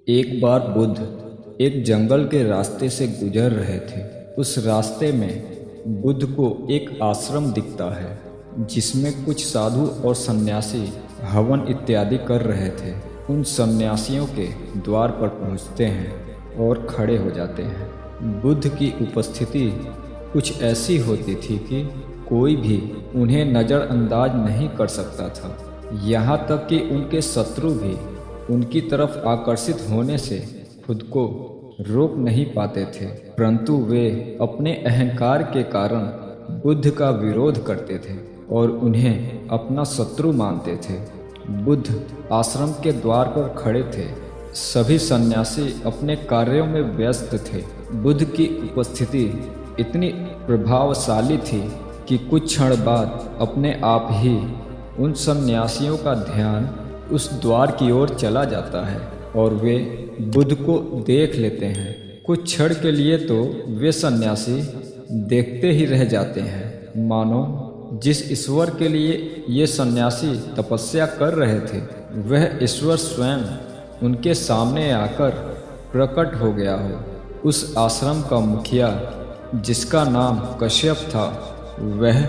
एक बार बुद्ध एक जंगल के रास्ते से गुजर रहे थे। उस रास्ते में बुद्ध को एक आश्रम दिखता है जिसमें कुछ साधु और सन्यासी हवन इत्यादि कर रहे थे। उन सन्यासियों के द्वार पर पहुंचते हैं और खड़े हो जाते हैं। बुद्ध की उपस्थिति कुछ ऐसी होती थी कि कोई भी उन्हें नज़रअंदाज नहीं कर सकता था। यहाँ तक कि उनके शत्रु भी उनकी तरफ आकर्षित होने से खुद को रोक नहीं पाते थे, परंतु वे अपने अहंकार के कारण बुद्ध का विरोध करते थे और उन्हें अपना शत्रु मानते थे। बुद्ध आश्रम के द्वार पर खड़े थे। सभी सन्यासी अपने कार्यों में व्यस्त थे। बुद्ध की उपस्थिति इतनी प्रभावशाली थी कि कुछ क्षण बाद अपने आप ही उन सन्यासियों का ध्यान उस द्वार की ओर चला जाता है और वे बुद्ध को देख लेते हैं। कुछ क्षण के लिए तो वे सन्यासी देखते ही रह जाते हैं, मानो जिस ईश्वर के लिए ये सन्यासी तपस्या कर रहे थे वह ईश्वर स्वयं उनके सामने आकर प्रकट हो गया हो। उस आश्रम का मुखिया, जिसका नाम कश्यप था, वह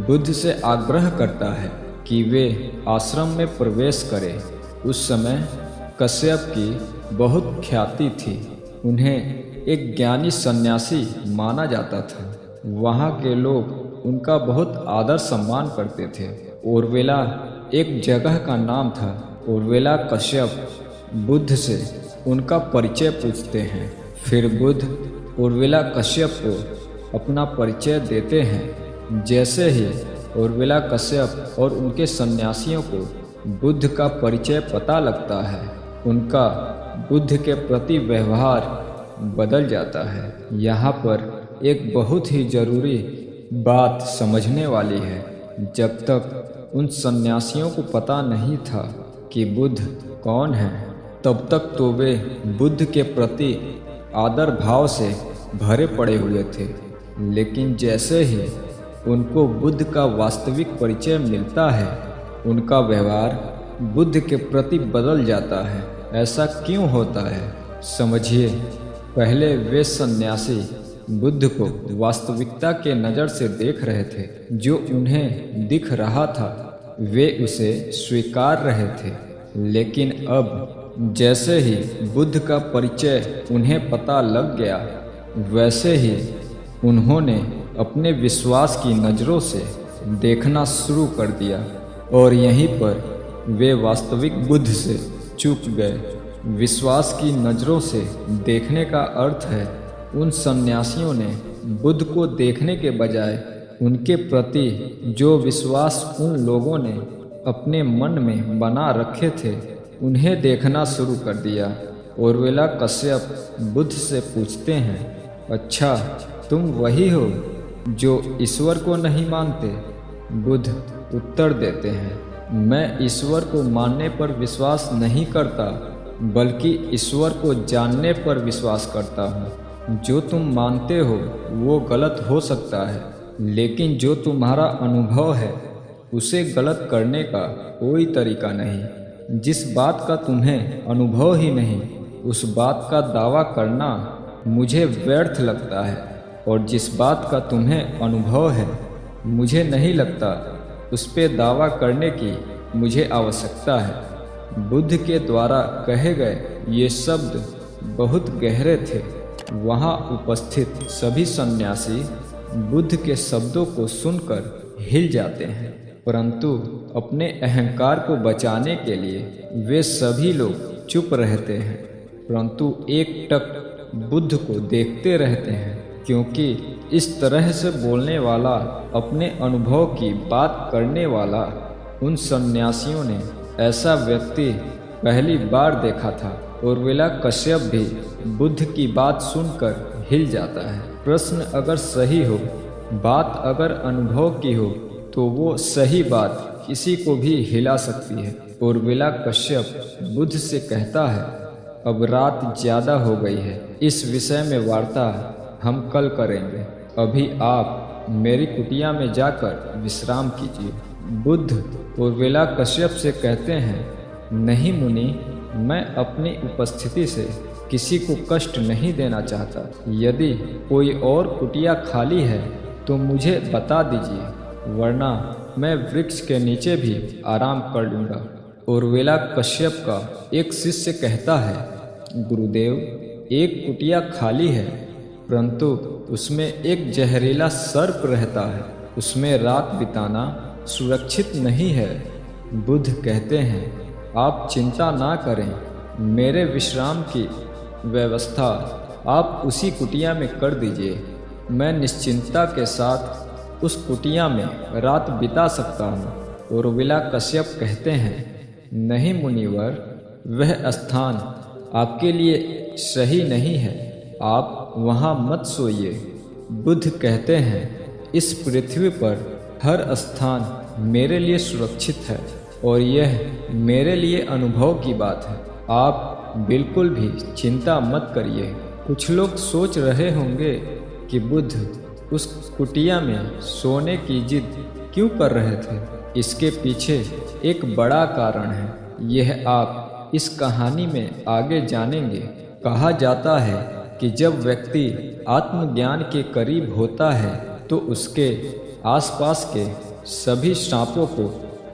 बुद्ध से आग्रह करता है कि वे आश्रम में प्रवेश करें। उस समय कश्यप की बहुत ख्याति थी। उन्हें एक ज्ञानी सन्यासी माना जाता था। वहाँ के लोग उनका बहुत आदर सम्मान करते थे। ओरवेला एक जगह का नाम था। ओरवेला कश्यप बुद्ध से उनका परिचय पूछते हैं। फिर बुद्ध ओरवेला कश्यप को अपना परिचय देते हैं। जैसे ही ओरवेला कश्यप और उनके सन्यासियों को बुद्ध का परिचय पता लगता है, उनका बुद्ध के प्रति व्यवहार बदल जाता है। यहाँ पर एक बहुत ही ज़रूरी बात समझने वाली है। जब तक उन सन्यासियों को पता नहीं था कि बुद्ध कौन है, तब तक तो वे बुद्ध के प्रति आदर भाव से भरे पड़े हुए थे। लेकिन जैसे ही उनको बुद्ध का वास्तविक परिचय मिलता है, उनका व्यवहार बुद्ध के प्रति बदल जाता है। ऐसा क्यों होता है, समझिए। पहले वे सन्यासी बुद्ध को वास्तविकता के नज़र से देख रहे थे। जो उन्हें दिख रहा था वे उसे स्वीकार रहे थे। लेकिन अब जैसे ही बुद्ध का परिचय उन्हें पता लग गया, वैसे ही उन्होंने अपने विश्वास की नज़रों से देखना शुरू कर दिया और यहीं पर वे वास्तविक बुद्ध से चूक गए। विश्वास की नज़रों से देखने का अर्थ है उन सन्यासियों ने बुद्ध को देखने के बजाय उनके प्रति जो विश्वास उन लोगों ने अपने मन में बना रखे थे उन्हें देखना शुरू कर दिया। ओरवेला कश्यप बुद्ध से पूछते हैं, अच्छा तुम वही हो जो ईश्वर को नहीं मानते? बुद्ध उत्तर देते हैं, मैं ईश्वर को मानने पर विश्वास नहीं करता, बल्कि ईश्वर को जानने पर विश्वास करता हूँ। जो तुम मानते हो वो गलत हो सकता है, लेकिन जो तुम्हारा अनुभव है उसे गलत करने का कोई तरीका नहीं। जिस बात का तुम्हें अनुभव ही नहीं, उस बात का दावा करना मुझे व्यर्थ लगता है, और जिस बात का तुम्हें अनुभव है मुझे नहीं लगता उस पे दावा करने की मुझे आवश्यकता है। बुद्ध के द्वारा कहे गए ये शब्द बहुत गहरे थे। वहाँ उपस्थित सभी सन्यासी बुद्ध के शब्दों को सुनकर हिल जाते हैं, परंतु अपने अहंकार को बचाने के लिए वे सभी लोग चुप रहते हैं, परंतु एकटक बुद्ध को देखते रहते हैं। क्योंकि इस तरह से बोलने वाला, अपने अनुभव की बात करने वाला उन सन्यासियों ने ऐसा व्यक्ति पहली बार देखा था। ओरवेला कश्यप भी बुद्ध की बात सुनकर हिल जाता है। प्रश्न अगर सही हो, बात अगर अनुभव की हो, तो वो सही बात किसी को भी हिला सकती है। ओरवेला कश्यप बुद्ध से कहता है, अब रात ज़्यादा हो गई है, इस विषय में वार्ता हम कल करेंगे। अभी आप मेरी कुटिया में जाकर विश्राम कीजिए। बुद्ध ओरवेला कश्यप से कहते हैं, नहीं मुनि, मैं अपनी उपस्थिति से किसी को कष्ट नहीं देना चाहता। यदि कोई और कुटिया खाली है तो मुझे बता दीजिए, वरना मैं वृक्ष के नीचे भी आराम कर लूँगा। उर्मिला कश्यप का एक शिष्य कहता है, गुरुदेव, एक कुटिया खाली है, परंतु उसमें एक जहरीला सर्प रहता है। उसमें रात बिताना सुरक्षित नहीं है। बुद्ध कहते हैं, आप चिंता ना करें, मेरे विश्राम की व्यवस्था आप उसी कुटिया में कर दीजिए। मैं निश्चिंतता के साथ उस कुटिया में रात बिता सकता हूँ। उर्मिला कश्यप कहते हैं, नहीं मुनिवर, वह स्थान आपके लिए सही नहीं है, आप वहाँ मत सोइए। बुद्ध कहते हैं, इस पृथ्वी पर हर स्थान मेरे लिए सुरक्षित है और यह मेरे लिए अनुभव की बात है। आप बिल्कुल भी चिंता मत करिए। कुछ लोग सोच रहे होंगे कि बुद्ध उस कुटिया में सोने की जिद क्यों कर रहे थे। इसके पीछे एक बड़ा कारण है, यह आप इस कहानी में आगे जानेंगे। कहा जाता है कि जब व्यक्ति आत्मज्ञान के करीब होता है तो उसके आसपास के सभी सांपों को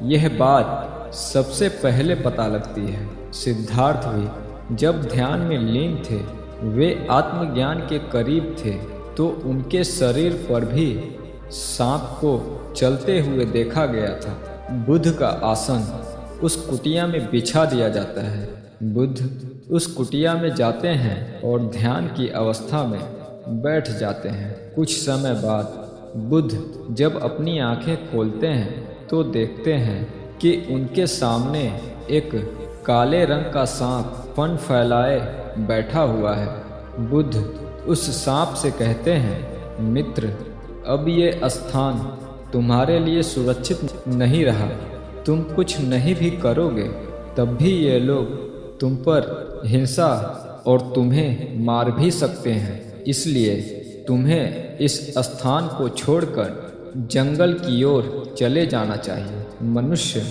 यह बात सबसे पहले पता लगती है। सिद्धार्थ भी जब ध्यान में लीन थे, वे आत्मज्ञान के करीब थे, तो उनके शरीर पर भी सांप को चलते हुए देखा गया था। बुद्ध का आसन उस कुटिया में बिछा दिया जाता है। बुद्ध उस कुटिया में जाते हैं और ध्यान की अवस्था में बैठ जाते हैं। कुछ समय बाद बुद्ध जब अपनी आंखें खोलते हैं तो देखते हैं कि उनके सामने एक काले रंग का सांप फन फैलाए बैठा हुआ है। बुद्ध उस सांप से कहते हैं, मित्र, अब ये स्थान तुम्हारे लिए सुरक्षित नहीं रहा। तुम कुछ नहीं भी करोगे तब भी ये लोग तुम पर हिंसा और तुम्हें मार भी सकते हैं। इसलिए तुम्हें इस स्थान को छोड़कर जंगल की ओर चले जाना चाहिए। मनुष्य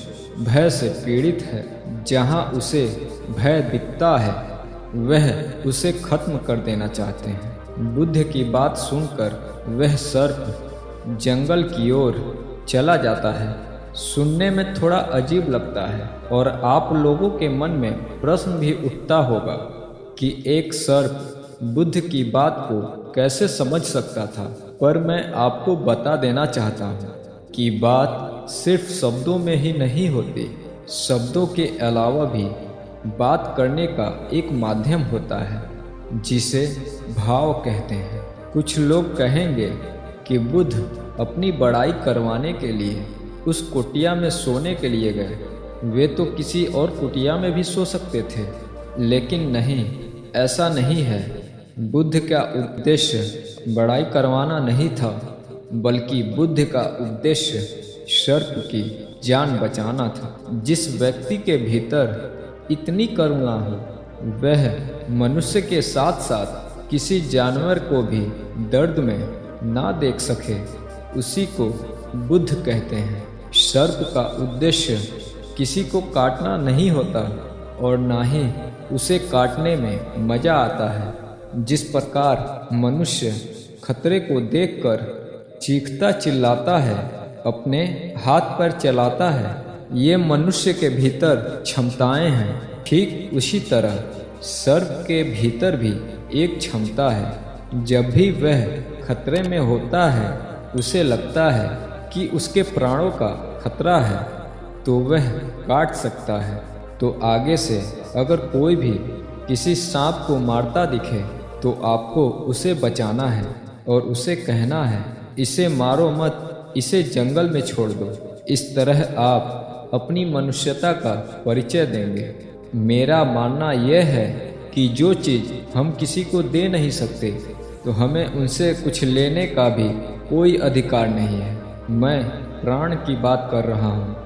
भय से पीड़ित है। जहाँ उसे भय दिखता है वह उसे खत्म कर देना चाहते हैं। बुद्ध की बात सुनकर वह सर्प जंगल की ओर चला जाता है। सुनने में थोड़ा अजीब लगता है और आप लोगों के मन में प्रश्न भी उठता होगा कि एक सर्प बुद्ध की बात को कैसे समझ सकता था। पर मैं आपको बता देना चाहता हूँ कि बात सिर्फ शब्दों में ही नहीं होती। शब्दों के अलावा भी बात करने का एक माध्यम होता है जिसे भाव कहते हैं। कुछ लोग कहेंगे कि बुद्ध अपनी बड़ाई करवाने के लिए उस कुटिया में सोने के लिए गए। वे तो किसी और कुटिया में भी सो सकते थे। लेकिन नहीं, ऐसा नहीं है। बुद्ध का उद्देश्य बड़ाई करवाना नहीं था, बल्कि बुद्ध का उद्देश्य सर्प की जान बचाना था। जिस व्यक्ति के भीतर इतनी करुणा हो, वह मनुष्य के साथ साथ किसी जानवर को भी दर्द में ना देख सके, उसी को बुद्ध कहते हैं। सर्प का उद्देश्य किसी को काटना नहीं होता और ना ही उसे काटने में मजा आता है। जिस प्रकार मनुष्य खतरे को देखकर चीखता चिल्लाता है, अपने हाथ पैर चलाता है, ये मनुष्य के भीतर क्षमताएं हैं। ठीक उसी तरह सर्प के भीतर भी एक क्षमता है। जब भी वह खतरे में होता है, उसे लगता है कि उसके प्राणों का खतरा है, तो वह काट सकता है। तो आगे से अगर कोई भी किसी सांप को मारता दिखे तो आपको उसे बचाना है और उसे कहना है, इसे मारो मत, इसे जंगल में छोड़ दो। इस तरह आप अपनी मनुष्यता का परिचय देंगे। मेरा मानना यह है कि जो चीज़ हम किसी को दे नहीं सकते, तो हमें उनसे कुछ लेने का भी कोई अधिकार नहीं है। मैं प्राण की बात कर रहा हूँ।